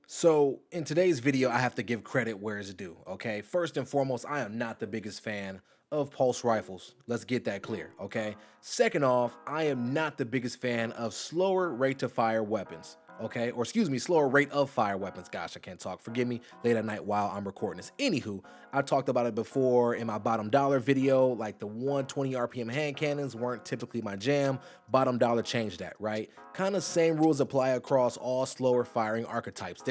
So in today's video, I have to give credit where it's due. Okay. First and foremost, I am not the biggest fan of pulse rifles. Let's get that clear. Okay. Second off, I am not the biggest fan of slower rate to fire weapons. Okay. Or excuse me, slower rate of fire weapons. Gosh, I can't talk. Forgive me late at night while I'm recording this. Anywho, I talked about it before in my bottom dollar video. Like the 120 RPM hand cannons weren't typically my jam. Bottom dollar changed that, right? Kind of same rules apply across all slower firing archetypes.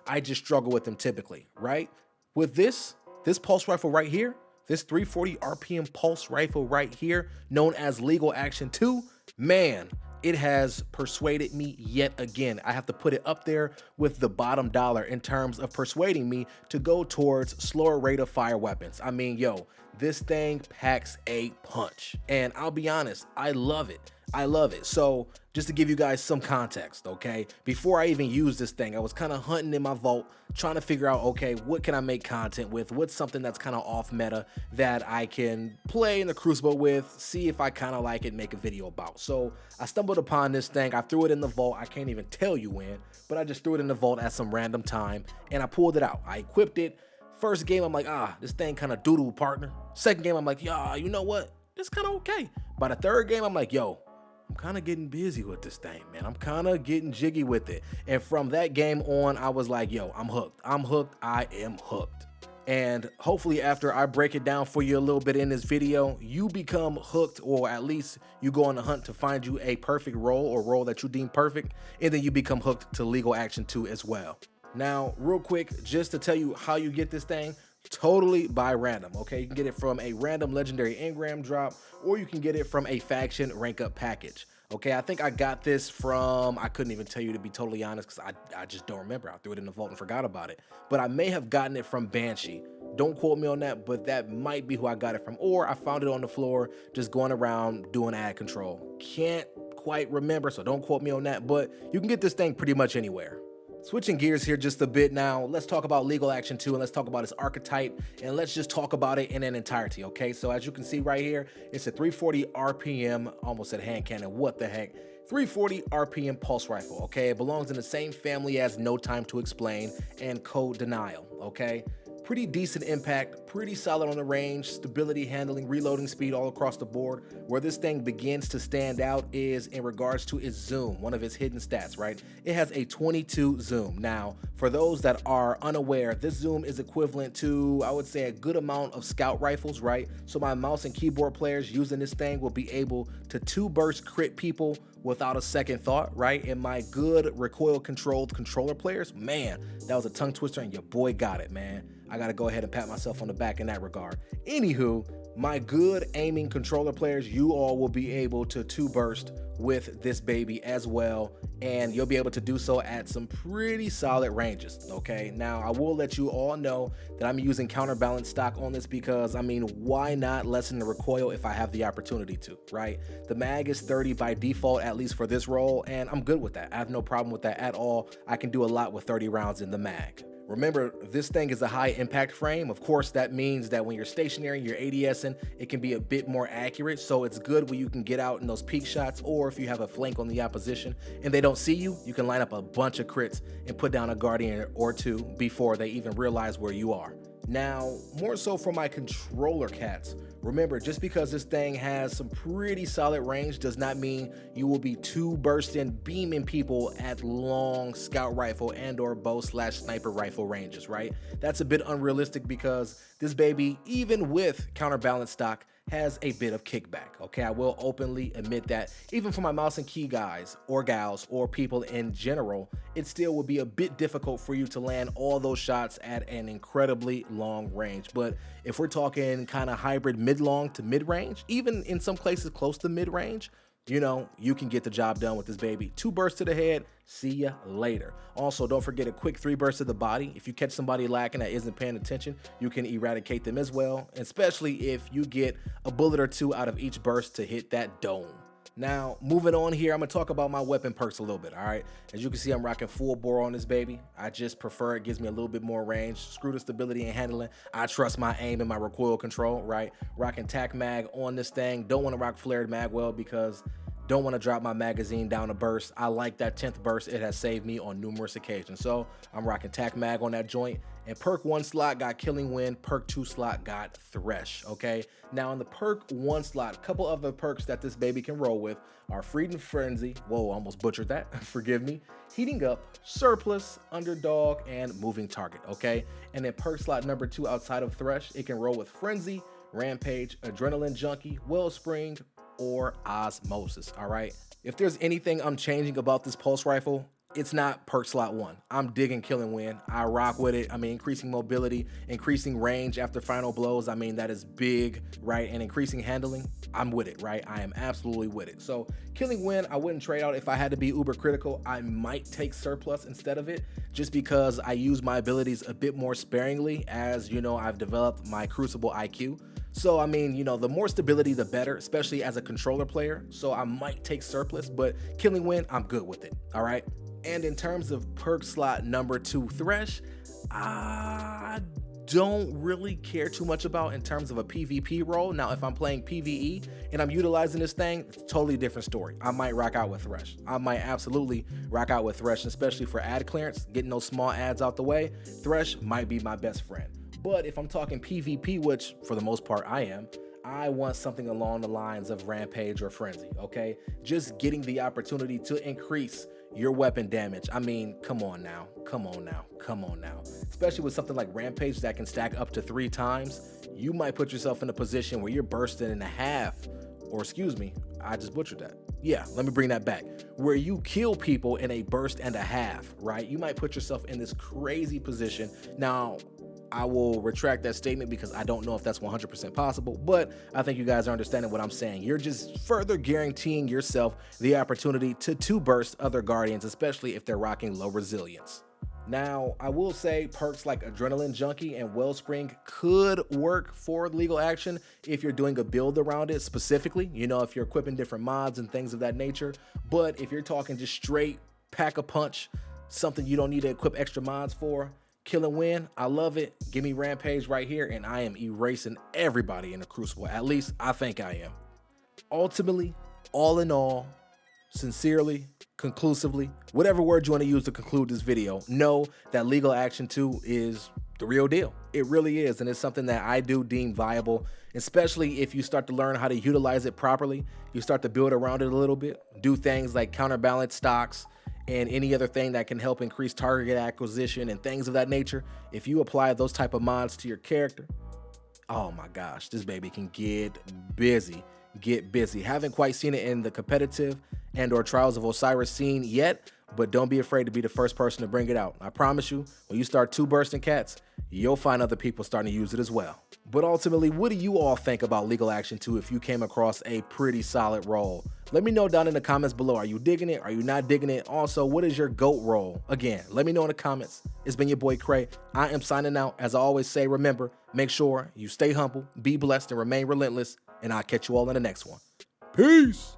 I just struggle with them typically, right? With this pulse rifle right here, this 340 RPM pulse rifle right here, known as Legal Action 2, man, it has persuaded me yet again. I have to put it up there with the bottom dollar in terms of persuading me to go towards slower rate of fire weapons. I mean, yo, this thing packs a punch. And I'll be honest, I love it. I love it. So just to give you guys some context, okay, before I even used this thing, I was kind of hunting in my vault, trying to figure out, okay, what can I make content with? What's something that's kind of off meta that I can play in the Crucible with, see if I kind of like it, make a video about. So I stumbled upon this thing. I threw it in the vault. I can't even tell you when, but I just threw it in the vault at some random time and I pulled it out. I equipped it. First game, I'm like, this thing kind of doodle, partner. Second game, I'm like, yeah, you know what? It's kind of okay. By the third game, I'm like, yo, I'm kind of getting busy with this thing, man. I'm kind of getting jiggy with it. And from that game on, I was like, yo, I'm hooked. I'm hooked. I am hooked. And hopefully after I break it down for you a little bit in this video, you become hooked, or at least you go on the hunt to find you a perfect role or role that you deem perfect. And then you become hooked to Legal Action 2 as well. Now, real quick, just to tell you how you get this thing, totally by random. Okay, you can get it from a random legendary engram drop, or you can get it from a faction rank up package. Okay, I think I got this from, I couldn't even tell you, to be totally honest, because I just don't remember. I threw it in the vault and forgot about it. But I may have gotten it from Banshee. Don't quote me on that, but that might be who I got it from. Or I found it on the floor just going around doing ad control. Can't quite remember, so don't quote me on that. But you can get this thing pretty much anywhere. Switching gears here just a bit now, let's talk about Legal Action 2 and let's talk about its archetype, and let's just talk about it in an entirety, okay? So as you can see right here, it's a 340 RPM, almost said hand cannon, what the heck? 340 RPM pulse rifle, okay? It belongs in the same family as No Time to Explain and Code Denial, okay? Pretty decent impact, pretty solid on the range, stability, handling, reloading speed all across the board. Where this thing begins to stand out is in regards to its zoom, one of its hidden stats, right? It has a 22 zoom. Now, for those that are unaware, this zoom is equivalent to, I would say, a good amount of scout rifles, right? So my mouse and keyboard players using this thing will be able to two-burst crit people without a second thought, right? And my good recoil controlled controller players, man, that was a tongue twister and your boy got it, man. I gotta go ahead and pat myself on the back in that regard. Anywho, my good aiming controller players, you all will be able to two burst with this baby as well, and you'll be able to do so at some pretty solid ranges, okay? Now, I will let you all know that I'm using counterbalance stock on this because, I mean, why not lessen the recoil if I have the opportunity to, right? The mag is 30 by default, at least for this role, and I'm good with that. I have no problem with that at all. I can do a lot with 30 rounds in the mag. Remember, this thing is a high impact frame. Of course, that means that when you're stationary, you're ADSing, it can be a bit more accurate. So it's good when you can get out in those peak shots, or if you have a flank on the opposition and they don't see you, you can line up a bunch of crits and put down a guardian or two before they even realize where you are. Now, more so for my controller cats, remember, just because this thing has some pretty solid range does not mean you will be two bursting beaming people at long scout rifle and or bow / sniper rifle ranges, right? That's a bit unrealistic because this baby, even with counterbalance stock, has a bit of kickback, okay? I will openly admit that. Even for my mouse and key guys or gals or people in general, it still would be a bit difficult for you to land all those shots at an incredibly long range. But if we're talking kind of hybrid mid-long to mid-range, even in some places close to mid-range, you know, you can get the job done with this baby. Two bursts to the head, see ya later. Also, don't forget a quick 3 bursts to the body. If you catch somebody lacking that isn't paying attention, you can eradicate them as well, especially if you get a bullet or two out of each burst to hit that dome. Now, moving on here, I'm gonna talk about my weapon perks a little bit, all right? As you can see, I'm rocking full bore on this baby. I just prefer it, gives me a little bit more range. Screw the stability and handling. I trust my aim and my recoil control, right? Rocking tac mag on this thing. Don't wanna rock flared mag well because Don't want to drop my magazine down a burst. I like that 10th burst. It has saved me on numerous occasions. So I'm rocking Tac Mag on that joint. And perk 1 slot got Killing Wind. Perk 2 slot got Thresh, okay? Now in the perk 1 slot, a couple other perks that this baby can roll with are Freedom Frenzy. Whoa, almost butchered that. Forgive me. Heating Up, Surplus, Underdog, and Moving Target, okay? And then perk slot number 2 outside of Thresh, it can roll with Frenzy, Rampage, Adrenaline Junkie, Wellspring, or Osmosis, all right? If there's anything I'm changing about this pulse rifle, it's not perk slot 1. I'm digging Killing Wind. I rock with it. I mean, increasing mobility, increasing range after final blows. I mean, that is big, right? And increasing handling, I'm with it, right? I am absolutely with it. So Killing Wind, I wouldn't trade out. If I had to be uber critical, I might take Surplus instead of it, just because I use my abilities a bit more sparingly. As you know, I've developed my Crucible IQ. So, I mean, you know, the more stability, the better, especially as a controller player. So I might take Surplus, but Killing Wind, I'm good with it, all right? And in terms of perk slot number 2 Thresh, I don't really care too much about in terms of a PvP role. Now, if I'm playing PvE and I'm utilizing this thing, it's a totally different story. I might rock out with Thresh. I might absolutely rock out with Thresh, especially for ad clearance, getting those small ads out the way. Thresh might be my best friend. But if I'm talking PvP, which for the most part I am, I want something along the lines of Rampage or Frenzy, okay? Just getting the opportunity to increase your weapon damage. I mean, come on now, come on now, come on now. Especially with something like Rampage that can stack up to 3 times, you might put yourself in a position where you're bursting in half, or excuse me, I just butchered that. Yeah, let me bring that back. Where you kill people in a burst and a half, right? You might put yourself in this crazy position. Now, I will retract that statement because I don't know if that's 100% possible, but I think you guys are understanding what I'm saying. You're just further guaranteeing yourself the opportunity to 2 burst other Guardians, especially if they're rocking low resilience. Now, I will say perks like Adrenaline Junkie and Wellspring could work for legal action if you're doing a build around it specifically, you know, if you're equipping different mods and things of that nature. But if you're talking just straight pack a punch, something you don't need to equip extra mods for, Killing Wind, I love it. Give me Rampage right here, and I am erasing everybody in the Crucible. At least I think I am. Ultimately, all in all, sincerely, conclusively, whatever word you want to use to conclude this video, know that Legal Action 2 is the real deal. It really is, and it's something that I do deem viable, especially if you start to learn how to utilize it properly. You start to build around it a little bit, do things like counterbalance stocks, and any other thing that can help increase target acquisition and things of that nature. If you apply those type of mods to your character, oh my gosh, this baby can get busy, Haven't quite seen it in the competitive and or Trials of Osiris scene yet, but don't be afraid to be the first person to bring it out. I promise you, when you start 2 bursting cats, you'll find other people starting to use it as well. But ultimately, what do you all think about Legal Action 2 if you came across a pretty solid role? Let me know down in the comments below. Are you digging it? Are you not digging it? Also, what is your GOAT role? Again, let me know in the comments. It's been your boy Cray. I am signing out. As I always say, remember, make sure you stay humble, be blessed, and remain relentless. And I'll catch you all in the next one. Peace.